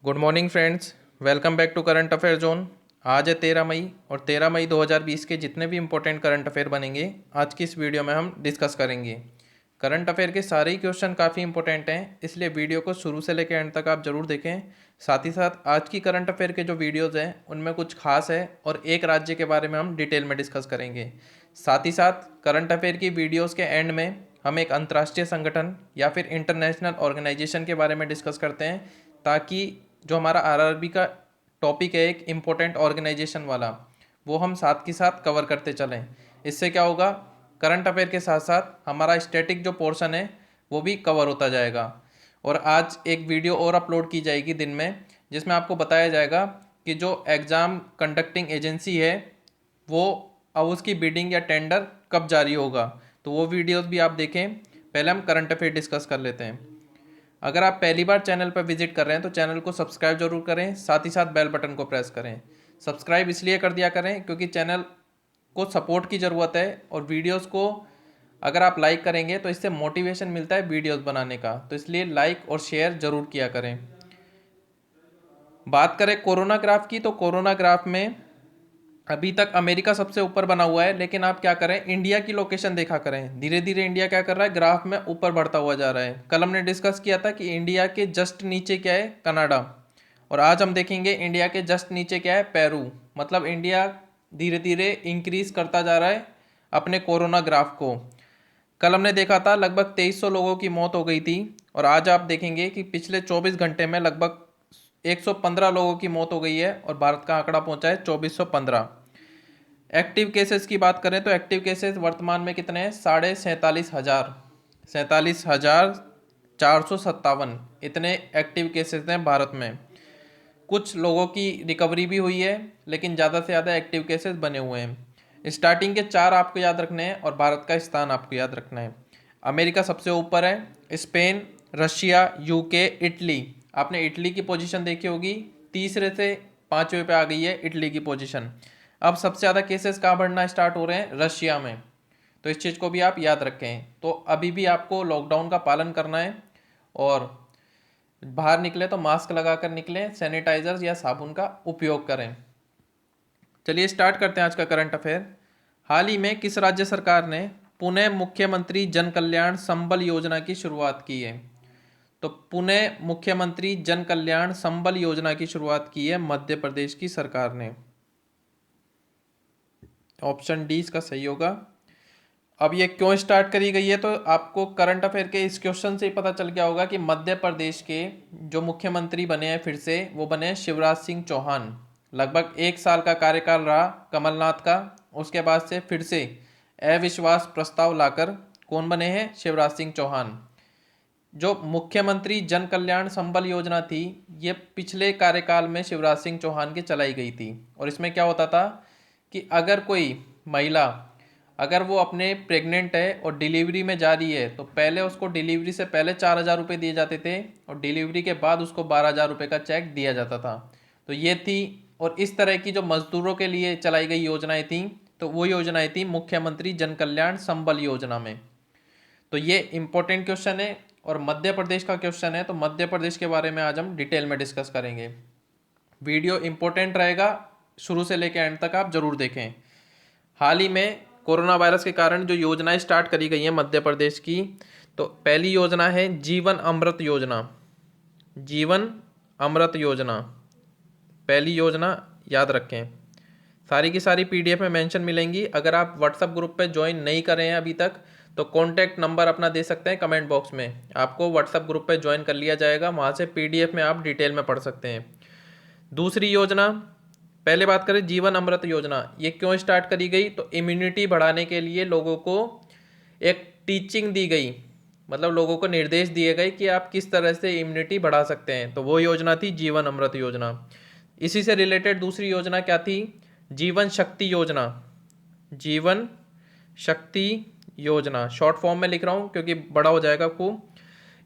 Good morning friends, welcome back to current affair zone. आज है 13 मई और 13 मई 2020 के जितने भी इम्पोर्टेंट करंट अफेयर बनेंगे आज की इस वीडियो में हम डिस्कस करेंगे। करंट अफेयर के सारे ही क्वेश्चन काफ़ी इंपॉर्टेंट हैं, इसलिए वीडियो को शुरू से लेकर एंड तक आप जरूर देखें। साथ ही साथ आज की करंट अफेयर के जो वीडियोज़ हैं उनमें कुछ खास है और एक राज्य के बारे में हम डिटेल में डिस्कस करेंगे। साथ ही साथ करंट अफेयर की वीडियोज़ के एंड में हम एक अंतर्राष्ट्रीय संगठन या फिर इंटरनेशनल ऑर्गेनाइजेशन के बारे में डिस्कस करते हैं, ताकि जो हमारा आरआरबी का टॉपिक है एक इम्पोर्टेंट ऑर्गेनाइजेशन वाला, वो हम साथ के साथ कवर करते चलें। इससे क्या होगा, करंट अफेयर के साथ साथ हमारा स्टैटिक जो पोर्शन है वो भी कवर होता जाएगा। और आज एक वीडियो और अपलोड की जाएगी दिन में, जिसमें आपको बताया जाएगा कि जो एग्ज़ाम कंडक्टिंग एजेंसी है वो अब उसकी बिडिंग या टेंडर कब जारी होगा, तो वो वीडियोस भी आप देखें। पहले हम करंट अफेयर डिस्कस कर लेते हैं। अगर आप पहली बार चैनल पर विजिट कर रहे हैं तो चैनल को सब्सक्राइब जरूर करें, साथ ही साथ बेल बटन को प्रेस करें। सब्सक्राइब इसलिए कर दिया करें क्योंकि चैनल को सपोर्ट की ज़रूरत है, और वीडियोस को अगर आप लाइक करेंगे तो इससे मोटिवेशन मिलता है वीडियोस बनाने का, तो इसलिए लाइक और शेयर ज़रूर किया करें। बात करें कोरोना ग्राफ की, तो कोरोना ग्राफ में अभी तक अमेरिका सबसे ऊपर बना हुआ है, लेकिन आप क्या करें, इंडिया की लोकेशन देखा करें। धीरे धीरे इंडिया क्या कर रहा है, ग्राफ में ऊपर बढ़ता हुआ जा रहा है। कल हमने डिस्कस किया था कि इंडिया के जस्ट नीचे क्या है, कनाडा, और आज हम देखेंगे इंडिया के जस्ट नीचे क्या है, पेरू। मतलब इंडिया धीरे धीरे इंक्रीज करता जा रहा है अपने कोरोना ग्राफ को। कल हमने देखा था लगभग 2300 लोगों की मौत हो गई थी, और आज आप देखेंगे कि पिछले 24 घंटे में लगभग 115 लोगों की मौत हो गई है, और भारत का आंकड़ा पहुंचा है 2415। एक्टिव केसेस की बात करें तो एक्टिव केसेस वर्तमान में कितने हैं, 47,500, 47,457 इतने एक्टिव केसेस हैं भारत में। कुछ लोगों की रिकवरी भी हुई है, लेकिन ज़्यादा से ज़्यादा एक्टिव केसेस बने हुए हैं। स्टार्टिंग के 4 आपको याद रखने हैं और भारत का स्थान आपको याद रखना है। अमेरिका सबसे ऊपर है, स्पेन, रशिया, यूके, इटली। आपने इटली की पोजीशन देखी होगी, तीसरे से पाँचवें पे आ गई है इटली की पोजीशन। अब सबसे ज़्यादा केसेस कहाँ बढ़ना स्टार्ट हो रहे हैं, रशिया में। तो इस चीज़ को भी आप याद रखें। तो अभी भी आपको लॉकडाउन का पालन करना है, और बाहर निकले तो मास्क लगाकर निकलें, सैनिटाइजर्स या साबुन का उपयोग करें। चलिए स्टार्ट करते हैं आज का करंट अफेयर। हाल ही में किस राज्य सरकार ने पुणे मुख्यमंत्री जन कल्याण संबल योजना की शुरुआत की है? तो पुणे मुख्यमंत्री जन कल्याण संबल योजना की शुरुआत की है मध्य प्रदेश की सरकार ने। ऑप्शन डी इसका सही होगा। अब ये क्यों स्टार्ट करी गई है, तो आपको करंट अफेयर के इस क्वेश्चन से ही पता चल गया होगा कि मध्य प्रदेश के जो मुख्यमंत्री बने हैं फिर से, वो बने हैं शिवराज सिंह चौहान। लगभग 1 साल का कार्यकाल रहा कमलनाथ का, उसके बाद से फिर से अविश्वास प्रस्ताव लाकर कौन बने हैं, शिवराज सिंह चौहान। जो मुख्यमंत्री जन कल्याण संबल योजना थी, ये पिछले कार्यकाल में शिवराज सिंह चौहान की चलाई गई थी। और इसमें क्या होता था कि अगर कोई महिला, अगर वो अपने प्रेग्नेंट है और डिलीवरी में जा रही है, तो पहले उसको डिलीवरी से पहले 4,000 रुपये दिए जाते थे, और डिलीवरी के बाद उसको 12,000 रुपये का चेक दिया जाता था। तो ये थी, और इस तरह की जो मजदूरों के लिए चलाई गई योजनाएं थी, तो वो योजनाएं थी मुख्यमंत्री जन कल्याण संबल योजना में। तो ये इंपॉर्टेंट क्वेश्चन है और मध्य प्रदेश का क्वेश्चन है, तो मध्य प्रदेश के बारे में आज हम डिटेल में डिस्कस करेंगे। वीडियो इंपॉर्टेंट रहेगा, शुरू से लेकर एंड तक आप जरूर देखें। हाल ही में कोरोना वायरस के कारण जो योजनाएं स्टार्ट करी गई हैं मध्य प्रदेश की, तो पहली योजना है जीवन अमृत योजना। जीवन अमृत योजना पहली योजना, याद रखें। सारी की सारी पीडीएफ में मेंशन मिलेंगी। अगर आप व्हाट्सएप ग्रुप पे ज्वाइन नहीं करे हैं अभी तक, तो कॉन्टैक्ट नंबर अपना दे सकते हैं कमेंट बॉक्स में, आपको व्हाट्सएप ग्रुप पे ज्वाइन कर लिया जाएगा। वहाँ से पीडीएफ में आप डिटेल में पढ़ सकते हैं। दूसरी योजना, पहले बात करें जीवन अमृत योजना, ये क्यों स्टार्ट करी गई, तो इम्यूनिटी बढ़ाने के लिए लोगों को एक टीचिंग दी गई, मतलब लोगों को निर्देश दिए गए कि आप किस तरह से इम्यूनिटी बढ़ा सकते हैं, तो वो योजना थी जीवन अमृत योजना। इसी से रिलेटेड दूसरी योजना क्या थी, जीवन शक्ति योजना। जीवन शक्ति योजना, शॉर्ट फॉर्म में लिख रहा हूँ क्योंकि बड़ा हो जाएगा खूब।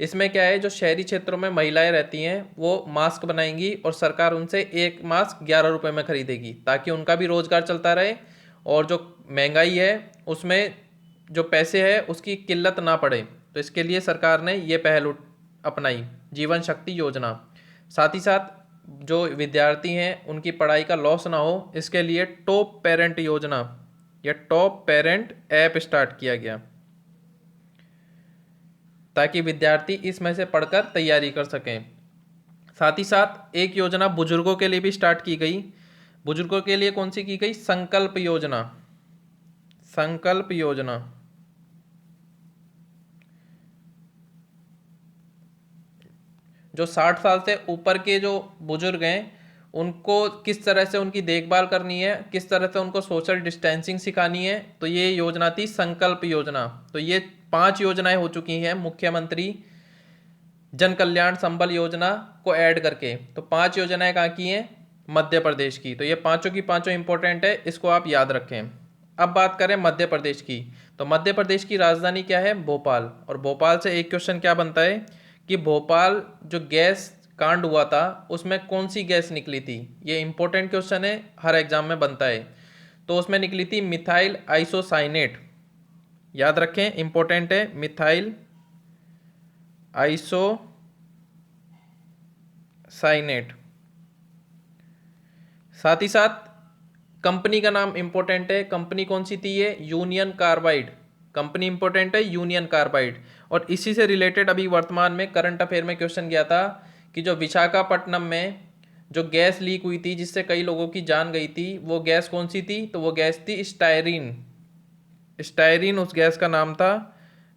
इसमें क्या है, जो शहरी क्षेत्रों में महिलाएं रहती हैं वो मास्क बनाएंगी, और सरकार उनसे एक मास्क 11 रुपये में खरीदेगी, ताकि उनका भी रोजगार चलता रहे, और जो महंगाई है उसमें जो पैसे है उसकी किल्लत ना पड़े। तो इसके लिए सरकार ने ये पहल अपनाई, जीवन शक्ति योजना। साथ ही साथ जो विद्यार्थी हैं उनकी पढ़ाई का लॉस ना हो, इसके लिए टॉप पेरेंट योजना या टॉप पेरेंट ऐप स्टार्ट किया गया, ताकि विद्यार्थी इसमें से पढ़कर तैयारी कर सकें। साथ ही साथ एक योजना बुजुर्गों के लिए भी स्टार्ट की गई। बुजुर्गों के लिए कौन सी की गई? संकल्प योजना। संकल्प योजना जो 60 साल से ऊपर के जो बुजुर्ग हैं उनको किस तरह से उनकी देखभाल करनी है, किस तरह से उनको सोशल डिस्टेंसिंग सिखानी है, तो ये योजना थी संकल्प योजना। तो ये 5 योजनाएं हो चुकी हैं मुख्यमंत्री जन कल्याण संबल योजना को ऐड करके। तो 5 योजनाएं कहाँ की हैं? मध्य प्रदेश की। तो ये पांचों की पांचों इंपॉर्टेंट है, इसको आप याद रखें। अब बात करें मध्य प्रदेश की, तो मध्य प्रदेश की राजधानी क्या है? भोपाल। और भोपाल से एक क्वेश्चन क्या बनता है कि भोपाल जो गैस कांड हुआ था उसमें कौन सी गैस निकली थी? ये इंपॉर्टेंट क्वेश्चन है, हर एग्जाम में बनता है। तो उसमें निकली थी मिथाइल आइसोसाइनेट। याद रखें, इंपॉर्टेंट है, मिथाइल आइसोसाइनेट। साथ ही साथ कंपनी का नाम इंपॉर्टेंट है। कंपनी कौन सी थी? ये यूनियन कार्बाइड। कंपनी इंपॉर्टेंट है, यूनियन कार्बाइड। और इसी से रिलेटेड अभी वर्तमान में करंट अफेयर में क्वेश्चन गया था कि जो विशाखापट्टनम में जो गैस लीक हुई थी जिससे कई लोगों की जान गई थी, वो गैस कौन सी थी? तो वो गैस थी स्टायरीन। स्टायरीन उस गैस का नाम था।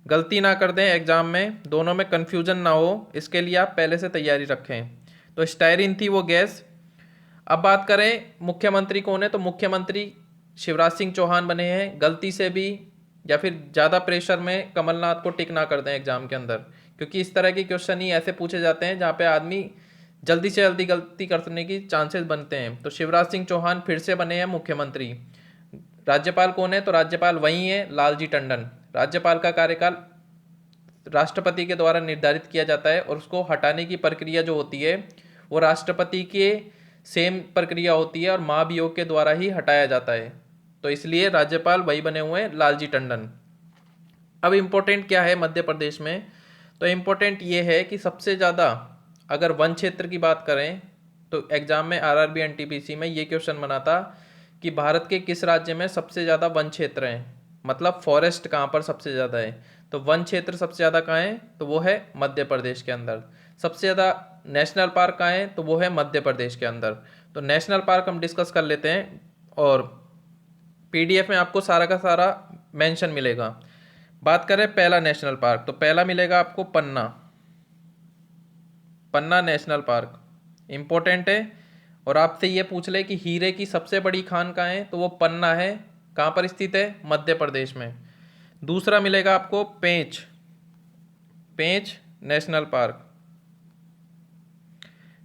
गलती ना कर दें एग्जाम में, दोनों में कन्फ्यूजन ना हो, इसके लिए आप पहले से तैयारी रखें। तो स्टायरीन थी वो गैस। अब बात करें मुख्यमंत्री कौन है, तो मुख्यमंत्री शिवराज सिंह चौहान बने हैं। गलती से भी या फिर ज़्यादा प्रेशर में कमलनाथ को टिक ना कर दें एग्जाम के अंदर, क्योंकि इस तरह के क्वेश्चन ही ऐसे पूछे जाते हैं जहाँ पे आदमी जल्दी से जल्दी गलती करने की चांसेस बनते हैं। तो शिवराज सिंह चौहान फिर से बने हैं मुख्यमंत्री। राज्यपाल कौन है? तो राज्यपाल वही है, लालजी टंडन। राज्यपाल का कार्यकाल राष्ट्रपति के द्वारा निर्धारित किया जाता है और उसको हटाने की प्रक्रिया जो होती है वो राष्ट्रपति के सेम प्रक्रिया होती है और महाभियोग के द्वारा ही हटाया जाता है। तो इसलिए राज्यपाल वही बने हुए हैं, लालजी टंडन। अब इम्पोर्टेंट क्या है मध्य प्रदेश में? तो इम्पोर्टेंट ये है कि सबसे ज़्यादा अगर वन क्षेत्र की बात करें तो एग्जाम में आरआरबी एनटीपीसी में ये क्वेश्चन बना था कि भारत के किस राज्य में सबसे ज़्यादा वन क्षेत्र हैं, मतलब फॉरेस्ट कहाँ पर सबसे ज़्यादा है। तो वन क्षेत्र सबसे ज़्यादा कहाँ है? तो वो है मध्य प्रदेश के अंदर। सबसे ज़्यादा नेशनल पार्क कहाँ है? तो वो है मध्य प्रदेश के अंदर। तो नेशनल पार्क हम डिस्कस कर लेते हैं और पीडीएफ में आपको सारा का सारा मेंशन मिलेगा। बात करें पहला नेशनल पार्क, तो पहला मिलेगा आपको पन्ना। पन्ना नेशनल पार्क इम्पोर्टेंट है। और आपसे ये पूछ ले कि हीरे की सबसे बड़ी खान कहाँ है, तो वो पन्ना है। कहाँ पर स्थित है? मध्य प्रदेश में। दूसरा मिलेगा आपको पेंच। पेंच नेशनल पार्क।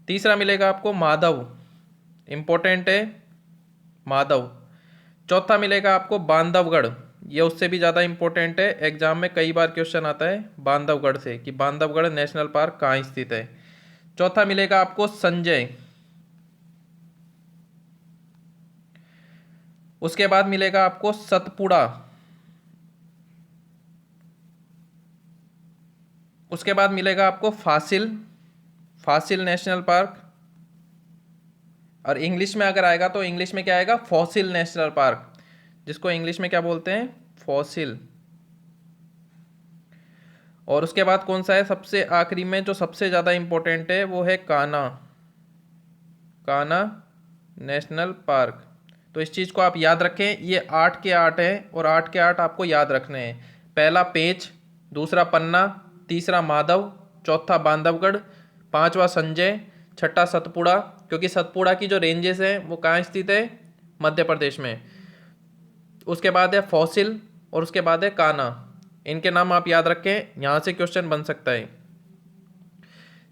तीसरा मिलेगा आपको माधव, इंपॉर्टेंट है, माधव। चौथा मिलेगा आपको बांधवगढ़, ये उससे भी ज़्यादा इंपॉर्टेंट है, एग्जाम में कई बार क्वेश्चन आता है बांधवगढ़ से कि बांधवगढ़ नेशनल पार्क कहाँ स्थित है। चौथा मिलेगा आपको संजय। उसके बाद मिलेगा आपको सतपुड़ा। उसके बाद मिलेगा आपको फासिल, फासिल नेशनल पार्क। और इंग्लिश में अगर आएगा तो इंग्लिश में क्या आएगा? फॉसिल नेशनल पार्क, जिसको इंग्लिश में क्या बोलते हैं? फॉसिल। और उसके बाद कौन सा है सबसे आखिरी में जो सबसे ज़्यादा इंपॉर्टेंट है, वो है कान्हा, कान्हा नेशनल पार्क। तो इस चीज़ को आप याद रखें, ये 8 के 8 हैं और 8 के 8 आपको याद रखने हैं। पहला पेंच, दूसरा पन्ना, तीसरा माधव, चौथा बांधवगढ़, पांचवा संजय, छठा सतपुड़ा, क्योंकि सतपुड़ा की जो रेंजेस हैं वो कहाँ स्थित है? मध्य प्रदेश में। उसके बाद है फॉसिल और उसके बाद है कान्हा। इनके नाम आप याद रखें, यहाँ से क्वेश्चन बन सकता है।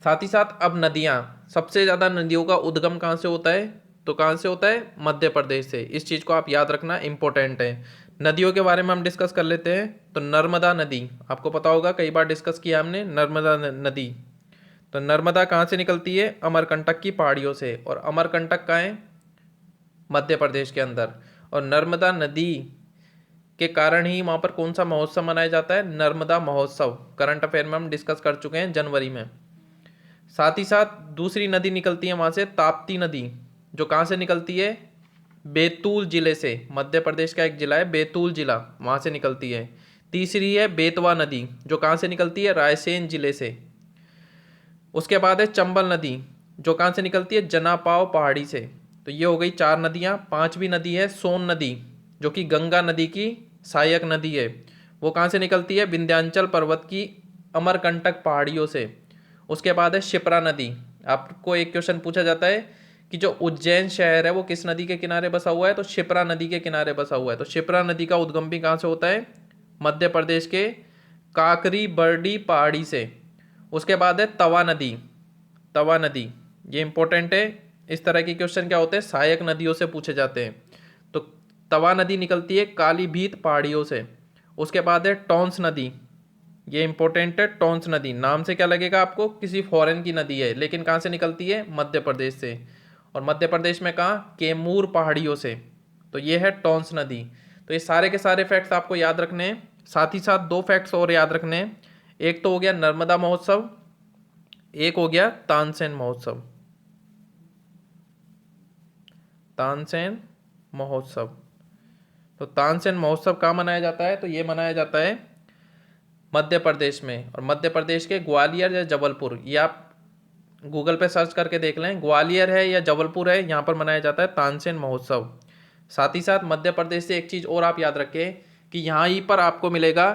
साथ ही साथ अब नदियाँ, सबसे ज़्यादा नदियों का उद्गम कहाँ से होता है? तो कहाँ से होता है? मध्य प्रदेश से। इस चीज़ को आप याद रखना, इंपॉर्टेंट है। नदियों के बारे में हम डिस्कस कर लेते हैं। तो नर्मदा नदी, आपको पता होगा कई बार डिस्कस किया हमने नर्मदा नदी। तो नर्मदा कहाँ से निकलती है? अमरकंटक की पहाड़ियों से। और अमरकंटक कहाँ है? मध्य प्रदेश के अंदर। और नर्मदा नदी के कारण ही वहाँ पर कौन सा महोत्सव मनाया जाता है? नर्मदा महोत्सव। करंट अफेयर में हम डिस्कस कर चुके हैं जनवरी में। साथ ही साथ दूसरी नदी निकलती है वहाँ से, ताप्ती नदी, जो कहाँ से निकलती है, बैतूल जिले से। मध्य प्रदेश का एक जिला है बैतूल जिला, वहाँ से निकलती है। तीसरी है बेतवा नदी, जो कहाँ से निकलती है, रायसेन जिले से। उसके बाद है चंबल नदी, जो कहाँ से निकलती है, जनापाव पहाड़ी से। तो ये हो गई 4 नदियाँ। पांचवी नदी है सोन नदी, जो कि गंगा नदी की सहायक नदी है। वो कहाँ से निकलती है, विंध्याचल पर्वत की अमरकंटक पहाड़ियों से। उसके बाद है शिप्रा नदी। आपको एक क्वेश्चन पूछा जाता है कि जो उज्जैन शहर है वो किस नदी के किनारे बसा हुआ है, तो शिप्रा नदी के किनारे बसा हुआ है। तो शिप्रा नदी का उद्गम भी कहाँ से होता है, मध्य प्रदेश के काकरी बरडी पहाड़ी से। उसके बाद है तवा नदी। तवा नदी ये इंपॉर्टेंट है। इस तरह के क्वेश्चन क्या होते हैं, सहायक नदियों से पूछे जाते हैं। तो तवा नदी निकलती है कालीभीत पहाड़ियों से। उसके बाद है टॉन्स नदी, ये इंपॉर्टेंट है। टॉन्स नदी नाम से क्या लगेगा आपको, किसी फॉरेन की नदी है, लेकिन कहाँ से निकलती है, मध्य प्रदेश से। और मध्य प्रदेश में कहाँ, कैमूर पहाड़ियों से। तो ये है टॉन्स नदी। तो ये सारे के सारे फैक्ट्स आपको याद रखने हैं। साथ ही साथ 2 फैक्ट्स और याद रखने हैं। एक तो हो गया नर्मदा महोत्सव, एक हो गया तानसेन महोत्सव। तानसेन महोत्सव, तो तानसेन महोत्सव कहाँ मनाया जाता है, तो ये मनाया जाता है मध्य प्रदेश में। और मध्य प्रदेश के ग्वालियर या जबलपुर, ये आप गूगल पे सर्च करके देख लें, ग्वालियर है या जबलपुर है, यहाँ पर मनाया जाता है तानसेन महोत्सव। साथ ही साथ मध्य प्रदेश से एक चीज़ और आप याद रखें कि यहाँ ही पर आपको मिलेगा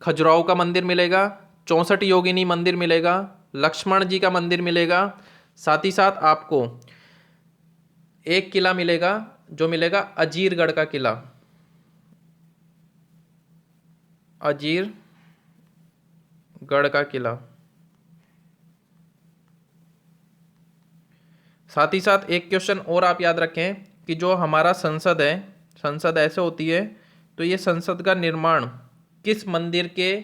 खजुराहो का मंदिर मिलेगा, 64 योगिनी मंदिर मिलेगा, लक्ष्मण जी का मंदिर मिलेगा। साथ ही साथ आपको एक किला मिलेगा, जो मिलेगा अजीरगढ़ का किला, अजीरगढ़ का किला। साथ ही साथ एक क्वेश्चन और आप याद रखें कि जो हमारा संसद है, संसद ऐसे होती है, तो ये संसद का निर्माण किस मंदिर के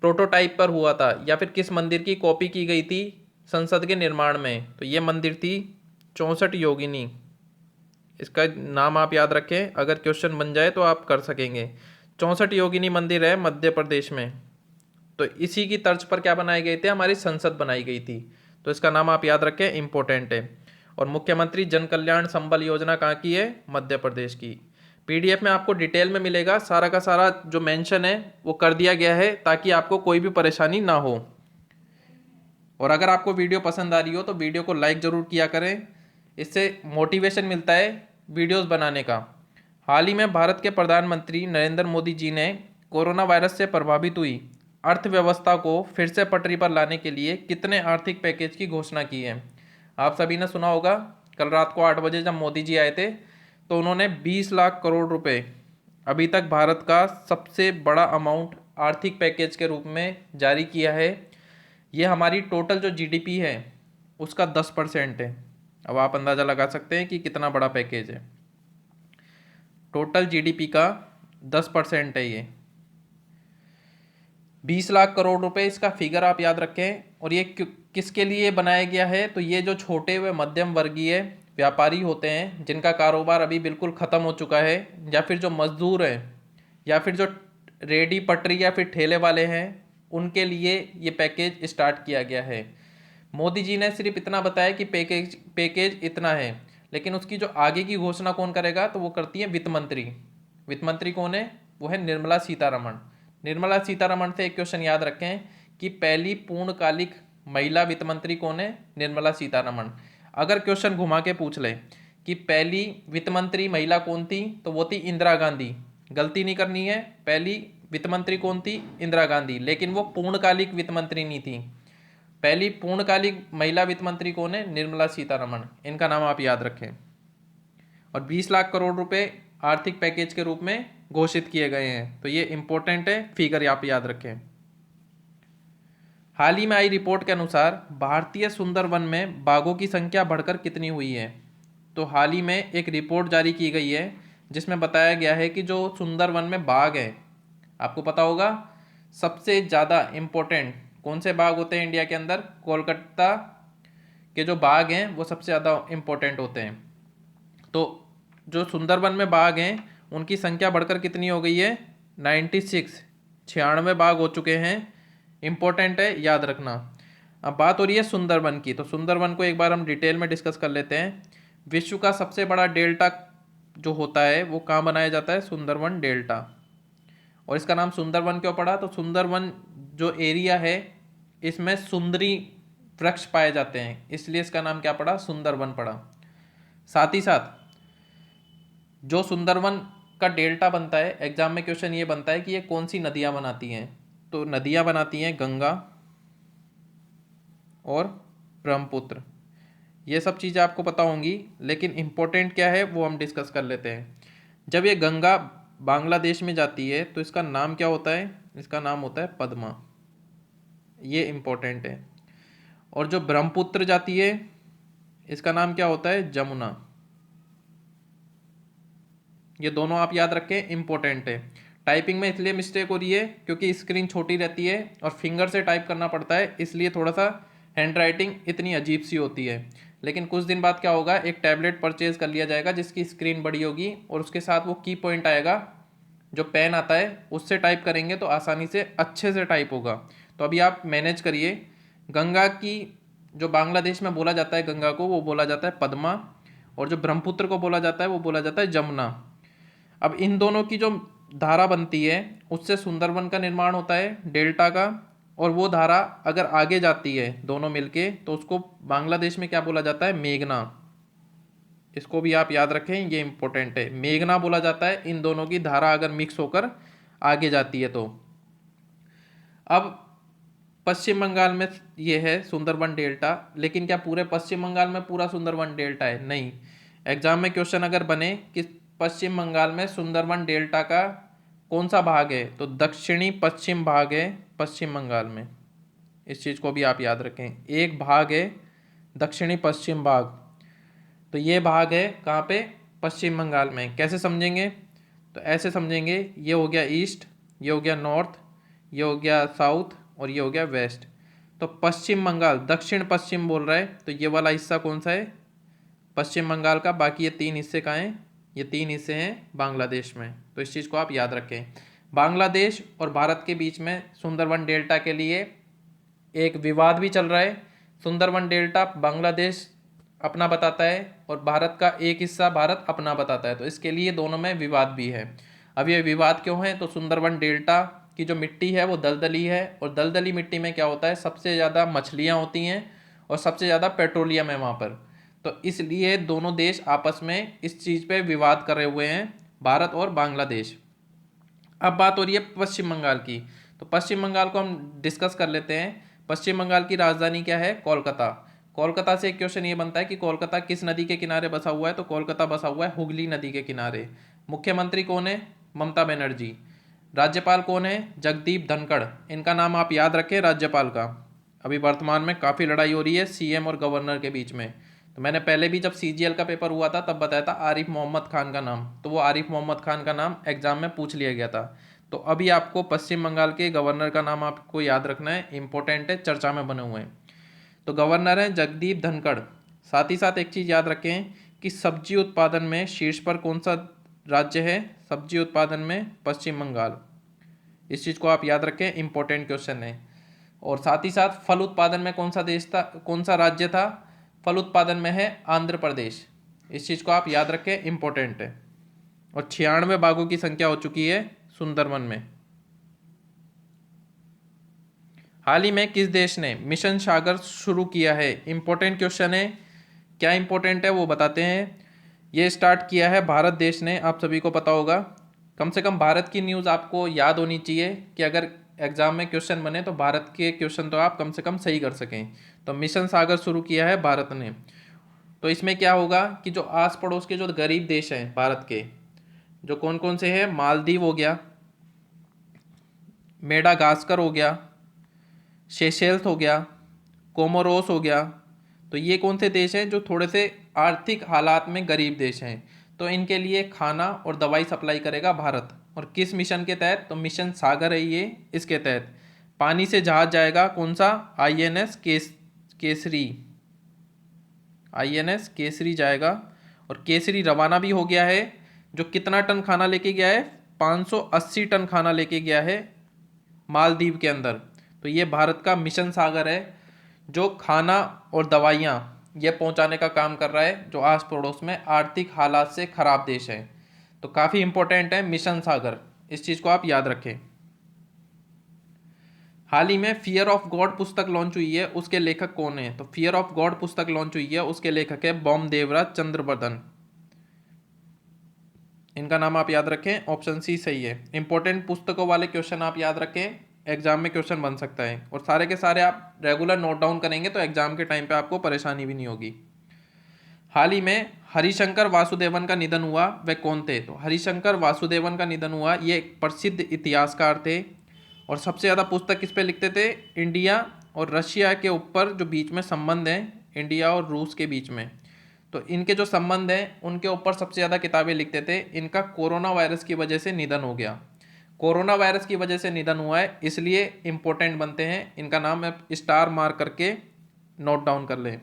प्रोटोटाइप पर हुआ था, या फिर किस मंदिर की कॉपी की गई थी संसद के निर्माण में, तो ये मंदिर थी 64 योगिनी। इसका नाम आप याद रखें, अगर क्वेश्चन बन जाए तो आप कर सकेंगे। 64 योगिनी मंदिर है मध्य प्रदेश में। तो इसी की तर्ज पर क्या बनाए गए थे, हमारी संसद बनाई गई थी। तो इसका नाम आप याद रखें, इंपॉर्टेंट है। और मुख्यमंत्री जन कल्याण संबल योजना कहाँ की है, मध्य प्रदेश की। पीडीएफ में आपको डिटेल में मिलेगा, सारा का सारा जो मेंशन है वो कर दिया गया है, ताकि आपको कोई भी परेशानी ना हो। और अगर आपको वीडियो पसंद आ रही हो तो वीडियो को लाइक ज़रूर किया करें, इससे मोटिवेशन मिलता है वीडियोस बनाने का। हाल ही में भारत के प्रधानमंत्री नरेंद्र मोदी जी ने कोरोना वायरस से प्रभावित हुई अर्थव्यवस्था को फिर से पटरी पर लाने के लिए कितने आर्थिक पैकेज की घोषणा की है। आप सभी ने सुना होगा, कल रात को 8 बजे जब मोदी जी आए थे तो उन्होंने 20 लाख करोड़ रुपए, अभी तक भारत का सबसे बड़ा अमाउंट आर्थिक पैकेज के रूप में जारी किया है। ये हमारी टोटल जो जीडीपी है उसका 10% है। अब आप अंदाज़ा लगा सकते हैं कि कितना बड़ा पैकेज है। टोटल जीडीपी का 10% है ये। 20 लाख करोड़ रुपए इसका फिगर आप याद रखें। और ये किसके लिए बनाया गया है, तो ये जो छोटे व मध्यम वर्गीय व्यापारी होते हैं, जिनका कारोबार अभी बिल्कुल ख़त्म हो चुका है, या फिर जो मजदूर हैं, या फिर जो रेडी पटरी या फिर ठेले वाले हैं, उनके लिए ये पैकेज स्टार्ट किया गया है। मोदी जी ने सिर्फ इतना बताया कि पैकेज इतना है, लेकिन उसकी जो आगे की घोषणा कौन करेगा, तो वो करती है वित्त मंत्री। वित्त मंत्री कौन है, वो है निर्मला सीतारमण। निर्मला सीतारमण से एक क्वेश्चन याद रखें कि पहली पूर्णकालिक महिला वित्त मंत्री कौन है, निर्मला सीतारमण। अगर क्वेश्चन घुमा के पूछ ले कि पहली वित्त मंत्री महिला कौन थी, तो वो थी इंदिरा गांधी। गलती नहीं करनी है, पहली वित्त मंत्री कौन थी, इंदिरा गांधी, लेकिन वो पूर्णकालिक वित्त मंत्री नहीं थी। पहली पूर्णकालिक महिला वित्त मंत्री कौन है, निर्मला सीतारमण। इनका नाम आप याद रखें। और 20 लाख करोड़ रुपए आर्थिक पैकेज के रूप में घोषित किए गए हैं, तो ये इंपॉर्टेंट है, फिगर आप याद रखें। हाल ही में आई रिपोर्ट के अनुसार भारतीय सुंदरवन में बाघों की संख्या बढ़कर कितनी हुई है। तो हाल ही में एक रिपोर्ट जारी की गई है जिसमें बताया गया है कि जो सुंदरवन में बाघ है, आपको पता होगा सबसे ज़्यादा इम्पोर्टेंट कौन से बाघ होते हैं इंडिया के अंदर, कोलकाता के जो बाघ हैं वो सबसे ज़्यादा इम्पोर्टेंट होते हैं। तो जो सुंदरवन में बाघ हैं उनकी संख्या बढ़कर कितनी हो गई है, 96, 96 बाघ हो चुके हैं। इम्पोर्टेंट है, याद रखना। अब बात हो रही है सुंदरवन की, तो सुंदरवन को एक बार हम डिटेल में डिस्कस कर लेते हैं। विश्व का सबसे बड़ा डेल्टा जो होता है वो कहाँ बनाया जाता है? सुंदरवन डेल्टा। और इसका नाम सुंदरवन क्यों पड़ा? तो सुंदरवन जो एरिया है इसमें सुंदरी वृक्ष पाए जाते हैं, इसलिए इसका नाम क्या पड़ा? सुंदरवन पड़ा। साथ ही साथ जो सुंदरवन का डेल्टा बनता है, एग्जाम में क्वेश्चन ये बनता है कि ये कौन सी नदियाँ बनाती हैं, तो नदियाँ बनाती हैं गंगा और ब्रह्मपुत्र। ये सब चीज़ें आपको पता होंगी, लेकिन इम्पोर्टेंट क्या है वो हम डिस्कस कर लेते हैं। जब ये गंगा बांग्लादेश में जाती है तो इसका नाम क्या होता है? इसका नाम होता है पद्मा। ये इम्पोर्टेंट है। और जो ब्रह्मपुत्र जाती है इसका नाम क्या होता है? जमुना। ये दोनों आप याद रखें, इम्पोर्टेंट है। टाइपिंग में इसलिए मिस्टेक हो रही है क्योंकि स्क्रीन छोटी रहती है और फिंगर से टाइप करना पड़ता है, इसलिए थोड़ा सा हैंड राइटिंग इतनी अजीब सी होती है। लेकिन कुछ दिन बाद क्या होगा, एक टैबलेट परचेज कर लिया जाएगा जिसकी स्क्रीन बड़ी होगी और उसके साथ वो की पॉइंट आएगा, जो पेन आता है उससे टाइप करेंगे तो आसानी से अच्छे से टाइप होगा। तो अभी आप मैनेज करिए। गंगा की जो बांग्लादेश में बोला जाता है गंगा को, वो बोला जाता है पद्मा, और जो ब्रह्मपुत्र को बोला जाता है वो बोला जाता है जमुना। अब इन दोनों की जो धारा बनती है उससे सुंदरवन का निर्माण होता है, डेल्टा का। और वो धारा अगर आगे जाती है दोनों मिलके तो उसको बांग्लादेश में क्या बोला जाता है? मेघना। इसको भी आप याद रखें, ये इंपॉर्टेंट है। मेघना बोला जाता है इन दोनों की धारा अगर मिक्स होकर आगे जाती है तो। अब पश्चिम बंगाल में ये है सुंदरवन डेल्टा, लेकिन क्या पूरे पश्चिम बंगाल में पूरा सुंदरवन डेल्टा है? नहीं। एग्जाम में क्वेश्चन अगर बने कि पश्चिम बंगाल में सुंदरवन डेल्टा का कौन सा भाग है, तो दक्षिणी पश्चिम भाग है पश्चिम बंगाल में। इस चीज़ को भी आप याद रखें, एक भाग है दक्षिणी पश्चिम भाग। तो ये भाग है कहाँ पे? पश्चिम बंगाल में। कैसे समझेंगे? तो ऐसे समझेंगे, ये हो गया ईस्ट, ये हो गया नॉर्थ, ये हो गया साउथ और ये हो गया वेस्ट। तो पश्चिम बंगाल दक्षिण पश्चिम बोल रहा है, तो ये वाला हिस्सा कौन सा है? पश्चिम बंगाल का। बाकी ये तीन हिस्से कहाँ हैं? ये तीन हिस्से हैं बांग्लादेश में। तो इस चीज़ को आप याद रखें। बांग्लादेश और भारत के बीच में सुंदरवन डेल्टा के लिए एक विवाद भी चल रहा है। सुंदरवन डेल्टा बांग्लादेश अपना बताता है और भारत का एक हिस्सा भारत अपना बताता है, तो इसके लिए दोनों में विवाद भी है। अब ये विवाद क्यों है? तो सुंदरवन डेल्टा की जो मिट्टी है वो दलदली है, और दलदली मिट्टी में क्या होता है? सबसे ज़्यादा मछलियाँ होती हैं और सबसे ज़्यादा पेट्रोलियम है वहाँ पर। तो इसलिए दोनों देश आपस में इस चीज़ पे विवाद कर रहे हुए हैं, भारत और बांग्लादेश। अब बात हो रही है पश्चिम बंगाल की, तो पश्चिम बंगाल को हम डिस्कस कर लेते हैं। पश्चिम बंगाल की राजधानी क्या है? कोलकाता। कोलकाता से एक क्वेश्चन ये बनता है कि कोलकाता किस नदी के किनारे बसा हुआ है, तो कोलकाता बसा हुआ है हुगली नदी के किनारे। मुख्यमंत्री कौन है? ममता बनर्जी। राज्यपाल कौन है? जगदीप धनखड़। इनका नाम आप याद रखें राज्यपाल का। अभी वर्तमान में काफ़ी लड़ाई हो रही है सीएम और गवर्नर के बीच में। तो मैंने पहले भी जब सीजीएल का पेपर हुआ था तब बताया था आरिफ मोहम्मद खान का नाम, तो वो आरिफ मोहम्मद खान का नाम एग्जाम में पूछ लिया गया था। तो अभी आपको पश्चिम बंगाल के गवर्नर का नाम आपको याद रखना है, इंपॉर्टेंट है, चर्चा में बने हुए हैं। तो गवर्नर हैं जगदीप धनखड़। साथ ही साथ एक चीज़ याद रखें कि सब्जी उत्पादन में शीर्ष पर कौन सा राज्य है? सब्जी उत्पादन में पश्चिम बंगाल। इस चीज़ को आप याद रखें, इंपॉर्टेंट क्वेश्चन है। और साथ ही साथ फल उत्पादन में कौन सा देश था, कौन सा राज्य था? फल उत्पादन में है आंध्र प्रदेश। इस चीज़ को आप याद रखें, इंपॉर्टेंट है। और 96 बाघों की संख्या हो चुकी है सुंदरवन में। हाल ही में किस देश ने मिशन सागर शुरू किया है? इंपॉर्टेंट क्वेश्चन है। क्या इंपॉर्टेंट है वो बताते हैं। ये स्टार्ट किया है भारत देश ने, आप सभी को पता होगा। कम से कम भारत की न्यूज़ आपको याद होनी चाहिए कि अगर एग्जाम में क्वेश्चन बने तो भारत के क्वेश्चन तो आप कम से कम सही कर सकें। तो मिशन सागर शुरू किया है भारत ने। तो इसमें क्या होगा कि जो आस पड़ोस के जो गरीब देश हैं भारत के, जो कौन कौन से हैं? मालदीव हो गया, मेडागास्कर हो गया, सेशेल्स हो गया, कोमोरोस हो गया। तो ये कौन से देश हैं जो थोड़े से आर्थिक हालात में गरीब देश हैं? तो इनके लिए खाना और दवाई सप्लाई करेगा भारत। और किस मिशन के तहत? तो मिशन सागर है ये, इसके तहत पानी से जहाज जाएगा। कौन सा? आईएनएस केसरी। आईएनएस केसरी जाएगा और केसरी रवाना भी हो गया है। जो कितना टन खाना लेके गया है? 580 टन खाना लेके गया है मालदीव के अंदर। तो ये भारत का मिशन सागर है जो खाना और दवाइयाँ ये पहुँचाने का काम कर रहा है, जो आस पड़ोस में आर्थिक हालात से ख़राब देश है। तो काफ़ी इंपॉर्टेंट है मिशन सागर, इस चीज़ को आप याद रखें। हाल ही में फियर ऑफ गॉड पुस्तक लॉन्च हुई है, उसके लेखक कौन है? तो फियर ऑफ गॉड पुस्तक लॉन्च हुई है, उसके लेखक है बॉम देवराज चंद्रवर्धन। इनका नाम आप याद रखें, ऑप्शन सी सही है। इंपॉर्टेंट पुस्तकों वाले क्वेश्चन आप याद रखें, एग्जाम में क्वेश्चन बन सकता है, और सारे के सारे आप रेगुलर नोट डाउन करेंगे तो एग्जाम के टाइम पे आपको परेशानी भी नहीं होगी। हाल ही में हरिशंकर वासुदेवन का निधन हुआ, वे कौन थे? तो हरिशंकर वासुदेवन का निधन हुआ, ये एक प्रसिद्ध इतिहासकार थे, और सबसे ज़्यादा पुस्तक किस पे लिखते थे? इंडिया और रशिया के ऊपर, जो बीच में संबंध है इंडिया और रूस के बीच में, तो इनके जो संबंध हैं उनके ऊपर सबसे ज़्यादा किताबें लिखते थे। इनका कोरोना वायरस की वजह से निधन हो गया, कोरोना वायरस की वजह से निधन हुआ है, इसलिए इम्पोर्टेंट बनते हैं। इनका नाम आप स्टार मार्क करके नोट डाउन कर लें।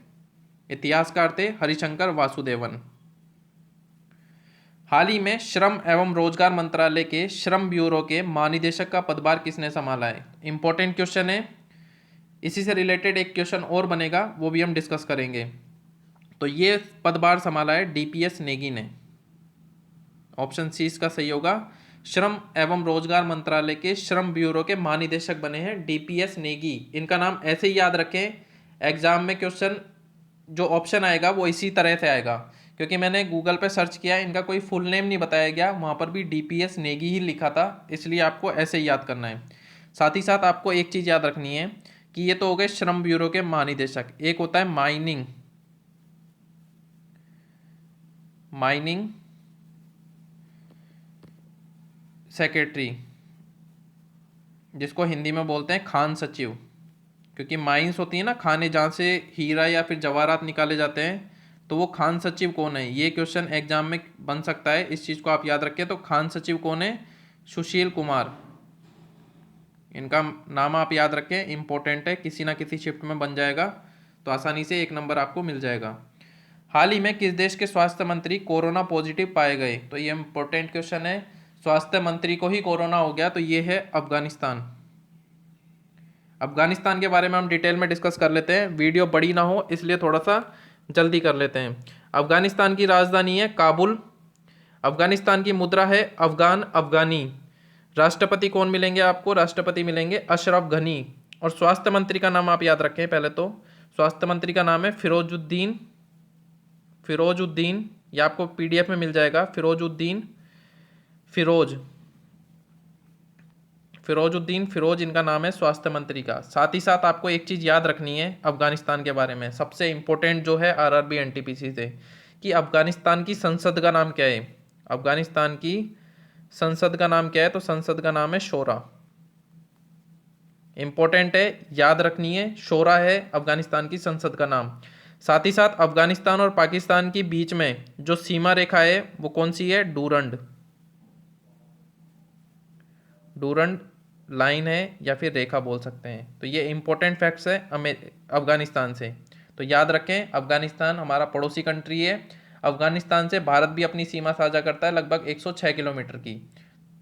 इतिहासकार थे हरिशंकर वासुदेवन। हाल ही में श्रम एवं रोजगार मंत्रालय के श्रम ब्यूरो के महानिदेशक का पदभार किसने संभाला है? इंपॉर्टेंट क्वेश्चन है, इसी से रिलेटेड एक क्वेश्चन और बनेगा, वो भी हम डिस्कस करेंगे। तो ये पदभार संभाला है डीपीएस नेगी ने। ऑप्शन सी इसका सही होगा। श्रम एवं रोजगार मंत्रालय के श्रम ब्यूरो के महानिदेशक बने हैं डीपीएस नेगी। इनका नाम ऐसे ही याद रखें, एग्जाम में क्वेश्चन जो ऑप्शन आएगा वो इसी तरह से आएगा, क्योंकि मैंने गूगल पे सर्च किया, इनका कोई फुल नेम नहीं बताया गया, वहाँ पर भी डीपीएस नेगी ही लिखा था, इसलिए आपको ऐसे ही याद करना है। साथ ही साथ आपको एक चीज़ याद रखनी है कि ये तो हो गए श्रम ब्यूरो के महानिदेशक, एक होता है माइनिंग सेक्रेटरी, जिसको हिंदी में बोलते हैं खान सचिव, क्योंकि माइंस होती है ना, खाने जहाँ से हीरा या फिर जवाहरात निकाले जाते हैं, तो वो खान सचिव कौन है? ये क्वेश्चन एग्जाम में बन सकता है, इस चीज़ को आप याद रखें। तो खान सचिव कौन है? सुशील कुमार। इनका नाम आप याद रखें, इंपॉर्टेंट है, किसी ना किसी शिफ्ट में बन जाएगा तो आसानी से एक नंबर आपको मिल जाएगा। हाल ही में किस देश के स्वास्थ्य मंत्री कोरोना पॉजिटिव पाए गए? तो ये इंपॉर्टेंट क्वेश्चन है, स्वास्थ्य मंत्री को ही कोरोना हो गया, तो ये है अफगानिस्तान। अफगानिस्तान के बारे में हम डिटेल में डिस्कस कर लेते हैं, वीडियो बड़ी ना हो इसलिए थोड़ा सा जल्दी कर लेते हैं। अफगानिस्तान की राजधानी है काबुल। अफगानिस्तान की मुद्रा है अफगानी। राष्ट्रपति कौन मिलेंगे आपको? राष्ट्रपति मिलेंगे अशरफ घनी। और स्वास्थ्य मंत्री का नाम आप याद रखें, पहले तो स्वास्थ्य मंत्री का नाम है फिरोजुद्दीन, या आपको पीडीएफ में मिल जाएगा, फिरोज इनका नाम है स्वास्थ्य मंत्री का। साथ ही साथ आपको एक चीज़ याद रखनी है अफगानिस्तान के बारे में, सबसे इंपॉर्टेंट जो है आरआरबी एनटीपीसी से, कि अफगानिस्तान की संसद का नाम क्या है? अफगानिस्तान की संसद का नाम क्या है? तो संसद का नाम है शोरा। इंपॉर्टेंट है, याद रखनी है, शोरा है अफगानिस्तान की संसद का नाम। साथ ही साथ अफगानिस्तान और पाकिस्तान के बीच में जो सीमा रेखा है वो कौन सी है? डूरंड लाइन है, या फिर रेखा बोल सकते हैं। तो ये इंपॉर्टेंट फैक्ट्स है अफगानिस्तान से, तो याद रखें। अफगानिस्तान हमारा पड़ोसी कंट्री है, अफगानिस्तान से भारत भी अपनी सीमा साझा करता है लगभग 106 किलोमीटर की।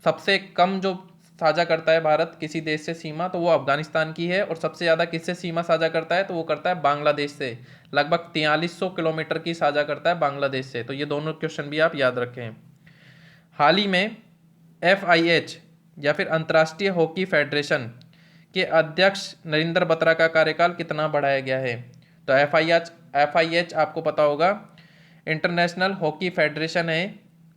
सबसे कम जो साझा करता है भारत किसी देश से सीमा, तो वो अफगानिस्तान की है, और सबसे ज़्यादा किससे सीमा साझा करता है? तो वो करता है बांग्लादेश से, लगभग 4300 किलोमीटर की साझा करता है बांग्लादेश से। तो ये दोनों क्वेश्चन भी आप याद रखें। हाल ही में FIH या फिर अंतर्राष्ट्रीय हॉकी फेडरेशन के अध्यक्ष नरेंद्र बत्रा का कार्यकाल कितना बढ़ाया गया है? तो FIH आपको पता होगा इंटरनेशनल हॉकी फेडरेशन है,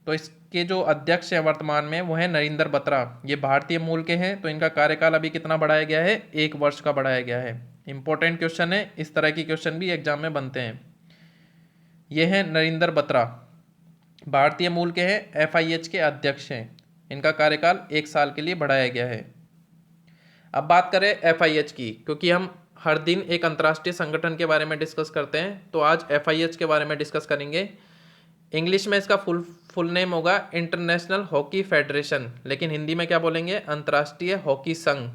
तो इसके जो अध्यक्ष हैं वर्तमान में वो है नरेंद्र बत्रा। ये भारतीय मूल के हैं, तो इनका कार्यकाल अभी कितना बढ़ाया गया है? 1 वर्ष का बढ़ाया गया है। इंपॉर्टेंट क्वेश्चन है, इस तरह की क्वेश्चन भी एग्जाम में बनते हैं। ये है नरेंद्र बत्रा, भारतीय मूल के हैं, FIH के अध्यक्ष हैं, इनका कार्यकाल 1 साल के लिए बढ़ाया गया है। अब बात करें FIH की, क्योंकि हम हर दिन एक अंतर्राष्ट्रीय संगठन के बारे में डिस्कस करते हैं, तो आज FIH के बारे में डिस्कस करेंगे। इंग्लिश में इसका फुल नेम होगा इंटरनेशनल हॉकी फेडरेशन, लेकिन हिंदी में क्या बोलेंगे? अंतर्राष्ट्रीय हॉकी संघ।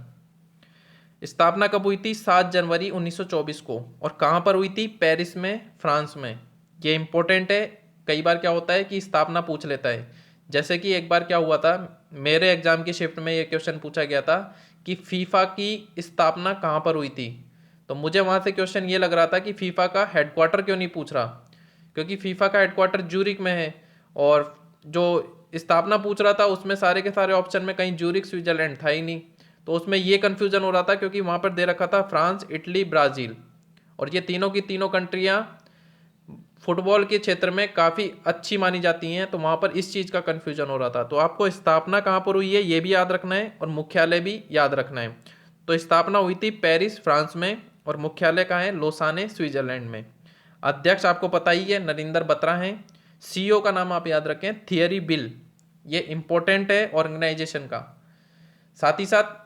स्थापना कब हुई थी? 7 जनवरी 1924 को। और कहाँ पर हुई थी? पेरिस में, फ्रांस में। ये इंपॉर्टेंट है, कई बार क्या होता है कि स्थापना पूछ लेता है। जैसे कि एक बार क्या हुआ था, मेरे एग्जाम की शिफ्ट में ये क्वेश्चन पूछा गया था कि फीफा की स्थापना कहाँ पर हुई थी? तो मुझे वहाँ से क्वेश्चन ये लग रहा था कि फीफा का हेडक्वार्टर क्यों नहीं पूछ रहा, क्योंकि फीफा का हेडक्वार्टर ज्यूरिक में है, और जो स्थापना पूछ रहा था उसमें सारे के सारे ऑप्शन में कहीं ज्यूरिक स्विट्जरलैंड था ही नहीं। तो उसमें ये कन्फ्यूजन हो रहा था क्योंकि वहाँ पर दे रखा था फ्रांस, इटली, ब्राज़ील, और ये तीनों की तीनों कंट्रियाँ फुटबॉल के क्षेत्र में काफ़ी अच्छी मानी जाती हैं, तो वहाँ पर इस चीज़ का कन्फ्यूजन हो रहा था। तो आपको स्थापना कहाँ पर हुई है ये भी याद रखना है और मुख्यालय भी याद रखना है। तो स्थापना हुई थी पेरिस फ्रांस में, और मुख्यालय कहाँ है, लोसाने स्विट्जरलैंड में। अध्यक्ष आपको पता ही है, नरेंद्र बत्रा हैं। सीईओ का नाम आप याद रखें, थियरी बिल, ये इंपॉर्टेंट है ऑर्गेनाइजेशन का। साथ ही साथ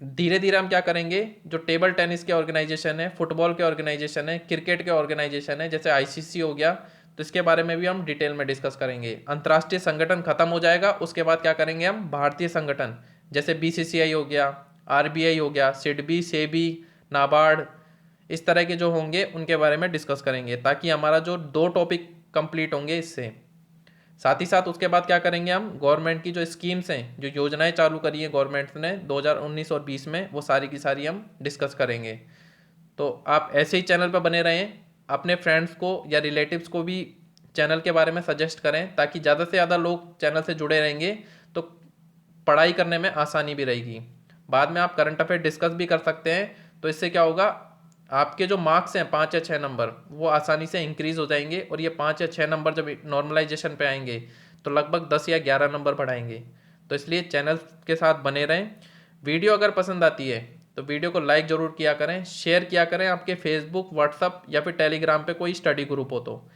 धीरे धीरे हम क्या करेंगे, जो टेबल टेनिस के ऑर्गेनाइजेशन है, फुटबॉल के ऑर्गेनाइजेशन है, क्रिकेट के ऑर्गेनाइजेशन है, जैसे आईसीसी हो गया, तो इसके बारे में भी हम डिटेल में डिस्कस करेंगे। अंतर्राष्ट्रीय संगठन खत्म हो जाएगा, उसके बाद क्या करेंगे हम, भारतीय संगठन, जैसे बीसीसीआई हो गया, आरबीआई हो गया, सिडबी, सेबी, नाबार्ड, इस तरह के जो होंगे उनके बारे में डिस्कस करेंगे, ताकि हमारा जो 2 टॉपिक कंप्लीट होंगे इससे। साथ ही साथ उसके बाद क्या करेंगे हम, गवर्नमेंट की जो स्कीम्स हैं, जो योजनाएं चालू करी है गवर्नमेंट ने 2019 और 20 में, वो सारी की सारी हम डिस्कस करेंगे। तो आप ऐसे ही चैनल पर बने रहें, अपने फ्रेंड्स को या रिलेटिव्स को भी चैनल के बारे में सजेस्ट करें, ताकि ज़्यादा से ज़्यादा लोग चैनल से जुड़े रहेंगे, तो पढ़ाई करने में आसानी भी रहेगी। बाद में आप करंट अफेयर डिस्कस भी कर सकते हैं, तो इससे क्या होगा, आपके जो मार्क्स हैं 5 या 6 नंबर, वो आसानी से इंक्रीज हो जाएंगे, और ये 5 या 6 नंबर जब नॉर्मलाइजेशन पे आएंगे तो लगभग 10 या 11 नंबर बढ़ाएंगे। तो इसलिए चैनल के साथ बने रहें। वीडियो अगर पसंद आती है तो वीडियो को लाइक ज़रूर किया करें, शेयर किया करें आपके फेसबुक, व्हाट्सअप या फिर टेलीग्राम पे कोई स्टडी ग्रुप हो तो,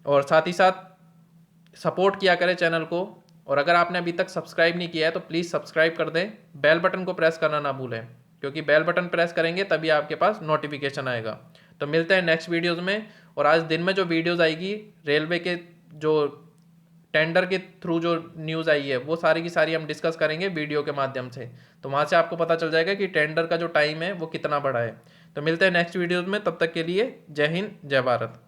और साथ ही साथ सपोर्ट किया करें चैनल को। और अगर आपने अभी तक सब्सक्राइब नहीं किया है तो प्लीज़ सब्सक्राइब कर दें, बेल बटन को प्रेस करना ना भूलें, क्योंकि बेल बटन प्रेस करेंगे तभी आपके पास नोटिफिकेशन आएगा। तो मिलते हैं नेक्स्ट वीडियोज़ में। और आज दिन में जो वीडियोज़ आएगी रेलवे के जो टेंडर के थ्रू जो न्यूज़ आई है, वो सारी की सारी हम डिस्कस करेंगे वीडियो के माध्यम से। तो वहाँ से आपको पता चल जाएगा कि टेंडर का जो टाइम है वो कितना बड़ा है। तो मिलते हैं नेक्स्ट वीडियोज़ में, तब तक के लिए जय हिंद, जय भारत।